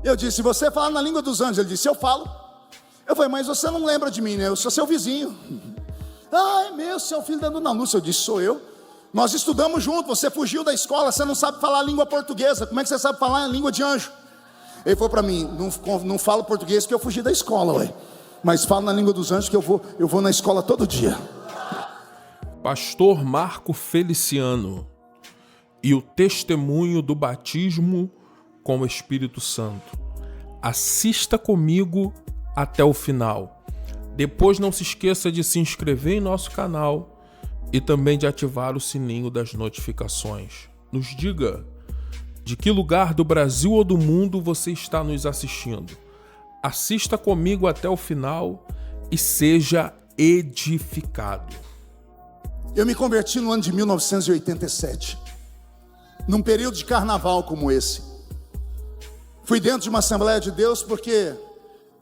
Eu disse: você fala na língua dos anjos? Ele disse: eu falo. Eu falei: mas você não lembra de mim, né? Eu sou seu vizinho. Ah, é meu, você é o filho da Dona Lúcia. Eu disse: sou eu. Nós estudamos junto, você fugiu da escola, você não sabe falar a língua portuguesa. Como é que você sabe falar a língua de anjo? Ele falou para mim: não falo português porque eu fugi da escola, ué. Mas falo na língua dos anjos que eu vou na escola todo dia. Pastor Marco Feliciano e o testemunho do batismo com o Espírito Santo. Assista comigo até o final. Depois não se esqueça de se inscrever em nosso canal e também de ativar o sininho das notificações. Nos diga de que lugar do Brasil ou do mundo você está nos assistindo. Assista comigo até o final e seja edificado. Eu me converti no ano de 1987, num período de carnaval como esse. Fui dentro de uma Assembleia de Deus porque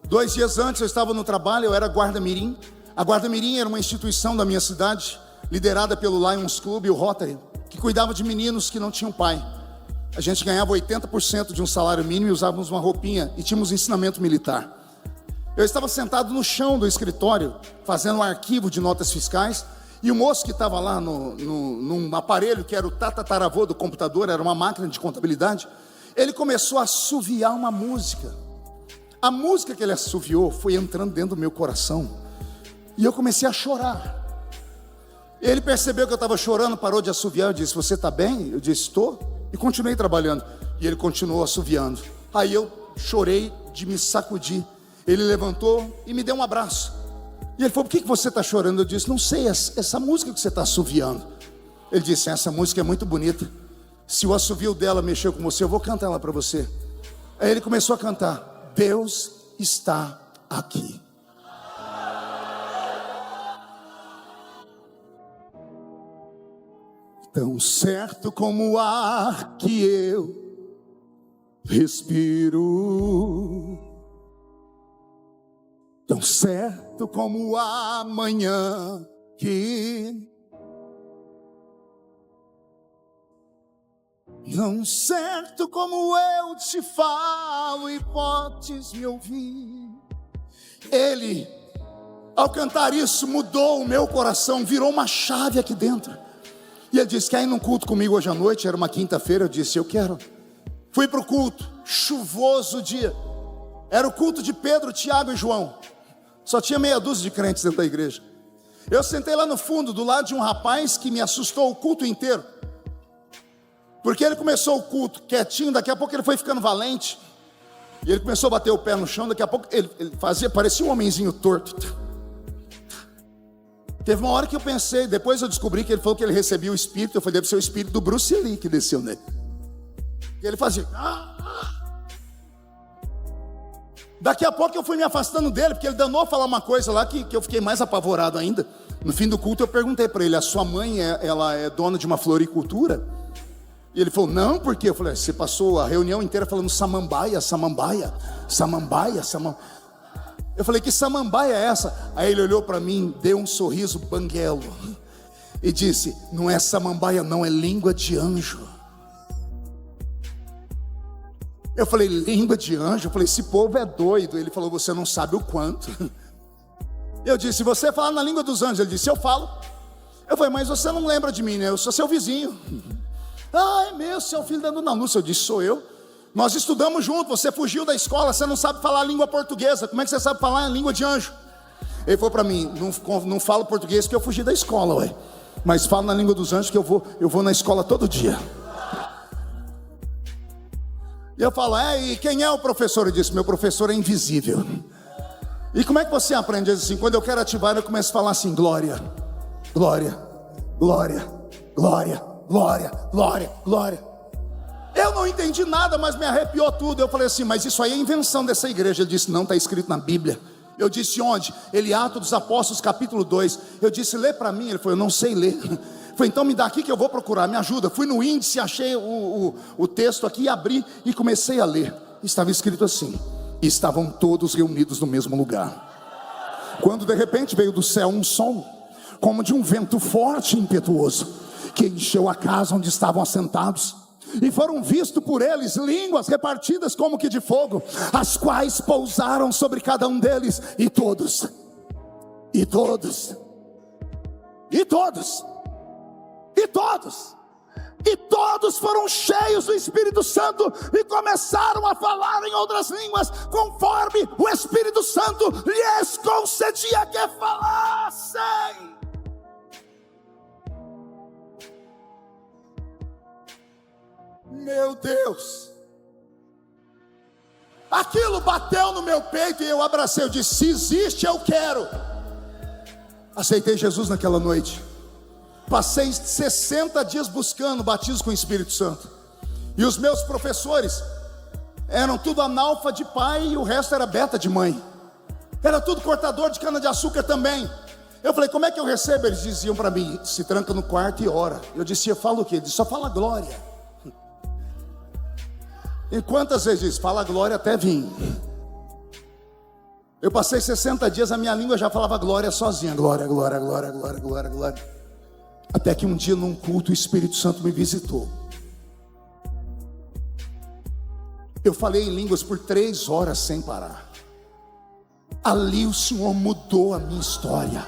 2 dias antes eu estava no trabalho, eu era guarda-mirim. A guarda-mirim era uma instituição da minha cidade, liderada pelo Lions Club e o Rotary, que cuidava de meninos que não tinham pai. A gente ganhava 80% de um salário mínimo e usávamos uma roupinha e tínhamos ensinamento militar. Eu estava sentado no chão do escritório, fazendo um arquivo de notas fiscais, e o moço que estava lá num aparelho que era o tatataravô do computador, era uma máquina de contabilidade, ele começou a assoviar uma música. A música que ele assoviou foi entrando dentro do meu coração, e eu comecei a chorar. Ele percebeu que eu estava chorando, parou de assoviar. Eu disse: você está bem? Eu disse: estou. E continuei trabalhando. E ele continuou assoviando. Aí eu chorei de me sacudir. Ele levantou e me deu um abraço. E ele falou: por que você está chorando? Eu disse: não sei, essa música que você está assoviando. Ele disse: essa música é muito bonita. Se o assovio dela mexeu com você, eu vou cantar ela para você. Aí ele começou a cantar: Deus está aqui. Tão certo como o ar que eu respiro, tão certo como o amanhã que, tão certo como eu te falo e podes me ouvir. Ele, ao cantar isso, mudou o meu coração, virou uma chave aqui dentro. E ele disse: quer ir num culto comigo hoje à noite? Era uma quinta-feira. Eu disse: eu quero. Fui para o culto, chuvoso dia. Era o culto de Pedro, Tiago e João. Só tinha meia dúzia de crentes dentro da igreja. Eu sentei lá no fundo, do lado de um rapaz que me assustou o culto inteiro. Porque ele começou o culto quietinho, daqui a pouco ele foi ficando valente. E ele começou a bater o pé no chão, daqui a pouco ele fazia, parecia um homenzinho torto. Teve uma hora que eu pensei, depois eu descobri que ele falou que ele recebia o espírito. Eu falei: deve ser o espírito do Bruce Lee que desceu nele. E ele fazia. Daqui a pouco eu fui me afastando dele, porque ele danou a falar uma coisa lá que eu fiquei mais apavorado ainda. No fim do culto eu perguntei para ele: a sua mãe ela é dona de uma floricultura? E ele falou: não, por quê? Eu falei: você passou a reunião inteira falando samambaia, samambaia, samambaia, samambaia. Eu falei: que samambaia é essa? Aí ele olhou para mim, deu um sorriso banguelo e disse: não é samambaia não, é língua de anjo. Eu falei: língua de anjo? Eu falei: esse povo é doido. Ele falou: você não sabe o quanto. Eu disse: você fala na língua dos anjos? Ele disse: eu falo. Eu falei: mas você não lembra de mim, né? Eu sou seu vizinho. Ah, é meu, você é o filho da Dona Lúcia. Eu disse: sou eu. Nós estudamos junto, você fugiu da escola, você não sabe falar a língua portuguesa. Como é que você sabe falar a língua de anjo? Ele falou para mim: não falo português porque eu fugi da escola, ué. Mas falo na língua dos anjos que eu vou na escola todo dia. E eu falo: e quem é o professor? Ele disse: meu professor é invisível. E como é que você aprende? Ele disse assim: quando eu quero ativar, eu começo a falar assim: glória, glória, glória, glória, glória, glória, glória. Eu não entendi nada, mas me arrepiou tudo. Eu falei assim: mas isso aí é invenção dessa igreja. Ele disse: não, está escrito na Bíblia. Eu disse: onde? Ele, Atos dos Apóstolos, capítulo 2. Eu disse: lê para mim. Ele falou: eu não sei ler. Eu falei: então me dá aqui que eu vou procurar, me ajuda. Fui no índice, achei o texto aqui, abri e comecei a ler. Estava escrito assim: estavam todos reunidos no mesmo lugar, quando de repente veio do céu um som, como de um vento forte e impetuoso, que encheu a casa onde estavam assentados. E foram vistos por eles línguas repartidas como que de fogo, as quais pousaram sobre cada um deles, e todos foram cheios do Espírito Santo e começaram a falar em outras línguas, conforme o Espírito Santo lhes concedia que falassem. Meu Deus, aquilo bateu no meu peito e eu abracei. Eu disse: se existe, eu quero. Aceitei Jesus naquela noite. Passei 60 dias buscando batismo com o Espírito Santo. E os meus professores eram tudo analfa de pai e o resto era beta de mãe. Era tudo cortador de cana-de-açúcar também. Eu falei: como é que eu recebo? Eles diziam para mim: se tranca no quarto e ora. Eu disse: eu falo o quê? Ele disse: só fala glória. E quantas vezes diz? Fala glória até vir. Eu passei 60 dias, a minha língua já falava glória sozinha. Glória, glória, glória, glória, glória, glória. Até que um dia num culto o Espírito Santo me visitou. Eu falei em línguas por 3 horas sem parar. Ali o Senhor mudou a minha história.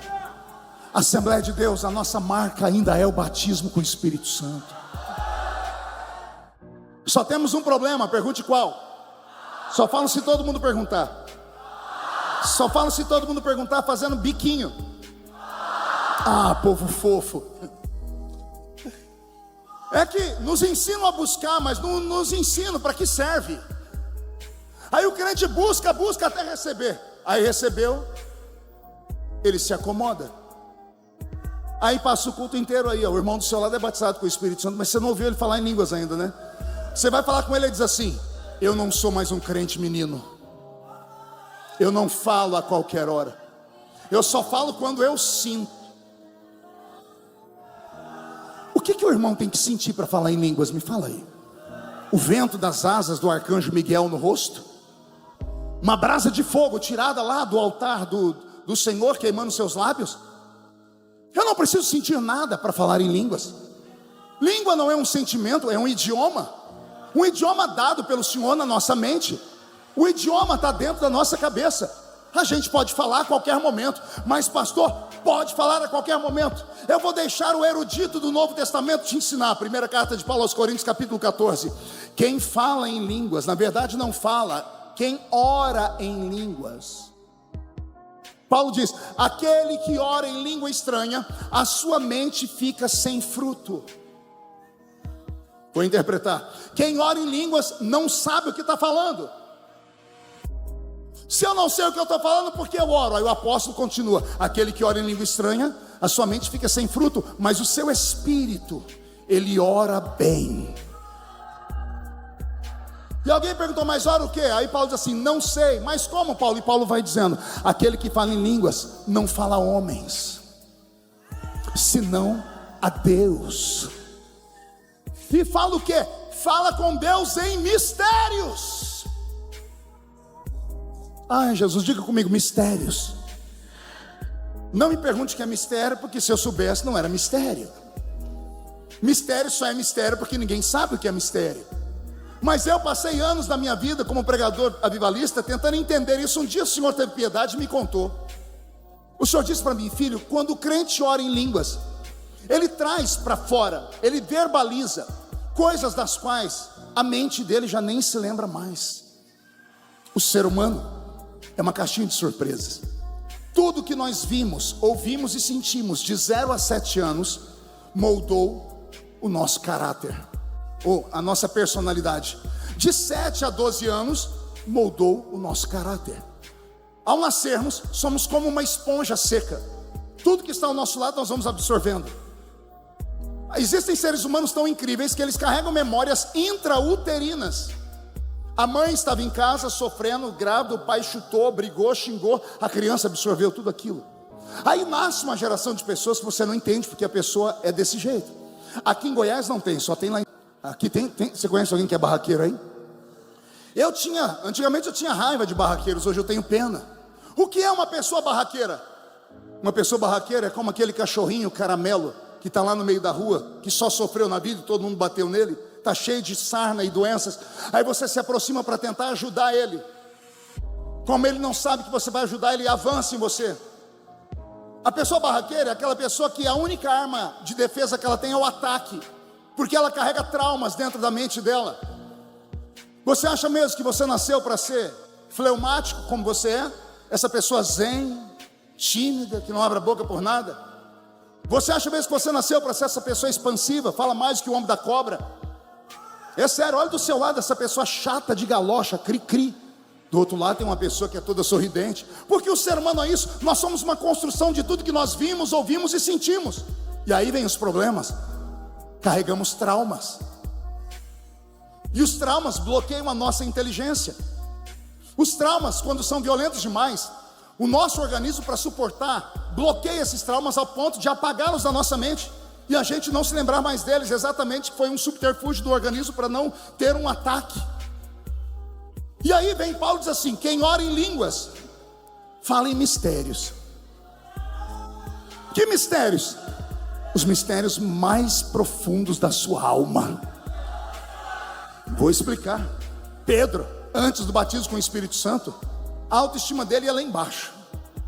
Assembleia de Deus, a nossa marca ainda é o batismo com o Espírito Santo. Só temos um problema, pergunte qual? Só falo se todo mundo perguntar. Só falo se todo mundo perguntar fazendo biquinho. Ah, povo fofo. É que nos ensinam a buscar, mas não nos ensinam para que serve. Aí o crente busca até receber. Aí recebeu, ele se acomoda. Aí passa o culto inteiro aí, ó, o irmão do seu lado é batizado com o Espírito Santo, mas você não ouviu ele falar em línguas ainda, né? Você vai falar com ele e diz assim: eu não sou mais um crente menino. Eu não falo a qualquer hora. Eu só falo quando eu sinto. O que o irmão tem que sentir para falar em línguas? Me fala aí. O vento das asas do arcanjo Miguel no rosto? Uma brasa de fogo tirada lá do altar do Senhor queimando seus lábios? Eu não preciso sentir nada para falar em línguas. Língua não é um sentimento, é um idioma. Um idioma dado pelo Senhor na nossa mente. O idioma está dentro da nossa cabeça. A gente pode falar a qualquer momento. Mas pastor, pode falar a qualquer momento. Eu vou deixar o erudito do Novo Testamento te ensinar. Primeira carta de Paulo aos Coríntios, capítulo 14. Quem fala em línguas, na verdade não fala. Quem ora em línguas. Paulo diz: aquele que ora em língua estranha, a sua mente fica sem fruto. Vou interpretar. Quem ora em línguas não sabe o que está falando. Se eu não sei o que eu estou falando, por que eu oro? Aí o apóstolo continua: aquele que ora em língua estranha, a sua mente fica sem fruto, mas o seu espírito, ele ora bem. E alguém perguntou: mas ora o quê? Aí Paulo diz assim: não sei. Mas como, Paulo? E Paulo vai dizendo: aquele que fala em línguas não fala a homens, senão a Deus. E fala o quê? Fala com Deus em mistérios. Ai, Jesus, diga comigo: mistérios. Não me pergunte o que é mistério, porque se eu soubesse não era mistério. Mistério só é mistério porque ninguém sabe o que é mistério. Mas eu passei anos da minha vida como pregador avivalista tentando entender isso. Um dia o Senhor teve piedade e me contou. O Senhor disse para mim: filho, quando o crente ora em línguas, ele traz para fora, ele verbaliza coisas das quais a mente dele já nem se lembra mais. O ser humano é uma caixinha de surpresas. Tudo que nós vimos, ouvimos e sentimos de 0 a 7 anos moldou o nosso caráter, ou a nossa personalidade. De 7 a 12 anos moldou o nosso caráter. Ao nascermos, somos como uma esponja seca. Tudo que está ao nosso lado nós vamos absorvendo. Existem seres humanos tão incríveis que eles carregam memórias intrauterinas. A mãe estava em casa sofrendo, grávida, o pai chutou, brigou, xingou, a criança absorveu tudo aquilo. Aí nasce uma geração de pessoas que você não entende, porque a pessoa é desse jeito. Aqui em Goiás não tem, só tem lá. Aqui tem. Você conhece alguém que é barraqueiro aí? Antigamente eu tinha raiva de barraqueiros, hoje eu tenho pena. O que é uma pessoa barraqueira? Uma pessoa barraqueira é como aquele cachorrinho caramelo que está lá no meio da rua, que só sofreu na vida e todo mundo bateu nele. está cheio de sarna e doenças. Aí você se aproxima para tentar ajudar ele. Como ele não sabe que você vai ajudar, ele avança em você. A pessoa barraqueira é aquela pessoa que a única arma de defesa que ela tem é o ataque, porque ela carrega traumas dentro da mente dela. Você acha mesmo que você nasceu para ser fleumático como você é? Essa pessoa zen, tímida, que não abre a boca por nada? Você acha mesmo que você nasceu para ser essa pessoa expansiva, fala mais que o homem da cobra? É sério, olha do seu lado essa pessoa chata de galocha, cri-cri. Do outro lado tem uma pessoa que é toda sorridente. Porque o ser humano é isso, nós somos uma construção de tudo que nós vimos, ouvimos e sentimos. E aí vem os problemas. Carregamos traumas. E os traumas bloqueiam a nossa inteligência. Os traumas, quando são violentos demais, o nosso organismo, para suportar, bloqueia esses traumas ao ponto de apagá-los da nossa mente e a gente não se lembrar mais deles. Exatamente, foi um subterfúgio do organismo para não ter um ataque. E aí vem Paulo e diz assim: quem ora em línguas, fala em mistérios. Que mistérios? Os mistérios mais profundos da sua alma. Vou explicar. Pedro, antes do batismo com o Espírito Santo, a autoestima dele ia lá embaixo.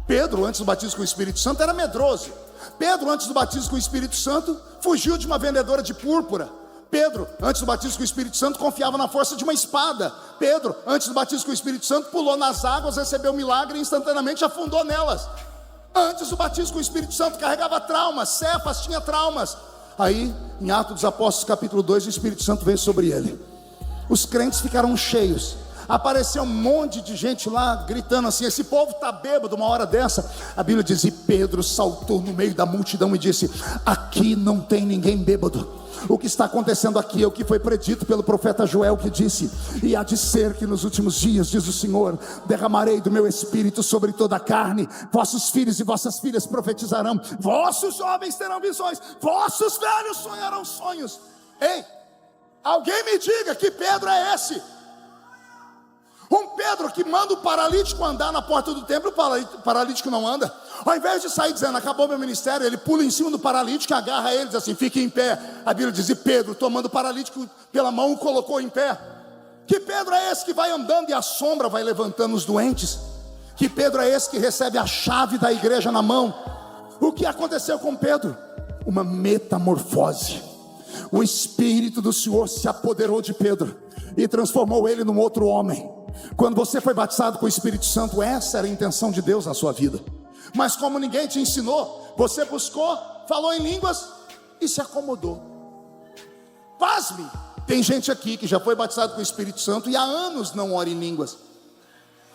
Pedro, antes do batismo com o Espírito Santo, era medroso. Pedro, antes do batismo com o Espírito Santo, fugiu de uma vendedora de púrpura. Pedro, antes do batismo com o Espírito Santo, confiava na força de uma espada. Pedro, antes do batismo com o Espírito Santo, pulou nas águas, recebeu um milagre e instantaneamente afundou nelas. Antes do batismo com o Espírito Santo, carregava traumas. Cefas tinha traumas. Aí, em Atos dos Apóstolos capítulo 2, o Espírito Santo veio sobre ele. Os crentes ficaram cheios. Apareceu um monte de gente lá gritando assim: esse povo está bêbado uma hora dessa. A Bíblia diz: e Pedro saltou no meio da multidão e disse: aqui não tem ninguém bêbado. O que está acontecendo aqui é o que foi predito pelo profeta Joel, que disse: e há de ser que nos últimos dias, diz o Senhor, derramarei do meu espírito sobre toda a carne. Vossos filhos e vossas filhas profetizarão, vossos jovens terão visões, vossos velhos sonharão sonhos. Ei, alguém me diga que Pedro é esse? Um Pedro que manda o paralítico andar na porta do templo, o paralítico não anda. Ao invés de sair dizendo: acabou meu ministério, ele pula em cima do paralítico, agarra ele e diz assim: fique em pé. A Bíblia diz: e Pedro, tomando o paralítico pela mão, o colocou em pé. Que Pedro é esse que vai andando e a sombra vai levantando os doentes? Que Pedro é esse que recebe a chave da igreja na mão? O que aconteceu com Pedro? Uma metamorfose. O Espírito do Senhor se apoderou de Pedro e transformou ele num outro homem. Quando você foi batizado com o Espírito Santo, essa era a intenção de Deus na sua vida. Mas como ninguém te ensinou, você buscou, falou em línguas e se acomodou. Pasme, tem gente aqui que já foi batizado com o Espírito Santo e há anos não ora em línguas.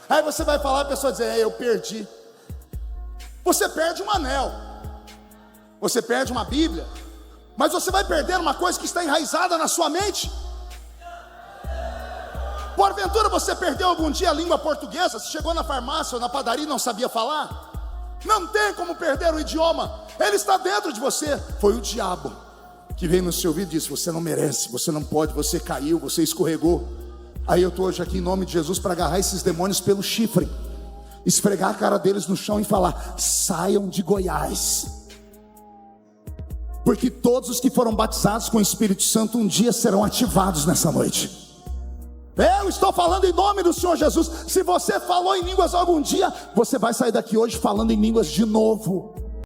Aí você vai falar, a pessoa diz: eu perdi. Você perde um anel, você perde uma Bíblia, mas você vai perder uma coisa que está enraizada na sua mente. Porventura você perdeu algum dia a língua portuguesa? Você chegou na farmácia ou na padaria e não sabia falar? Não tem como perder o idioma, ele está dentro de você. Foi o diabo que veio no seu ouvido e disse: você não merece, você não pode, você caiu, você escorregou. Aí eu estou hoje aqui em nome de Jesus para agarrar esses demônios pelo chifre, esfregar a cara deles no chão e falar: saiam de Goiás. Porque todos os que foram batizados com o Espírito Santo um dia serão ativados nessa noite. Eu estou falando em nome do Senhor Jesus. Se você falou em línguas algum dia, você vai sair daqui hoje falando em línguas de novo.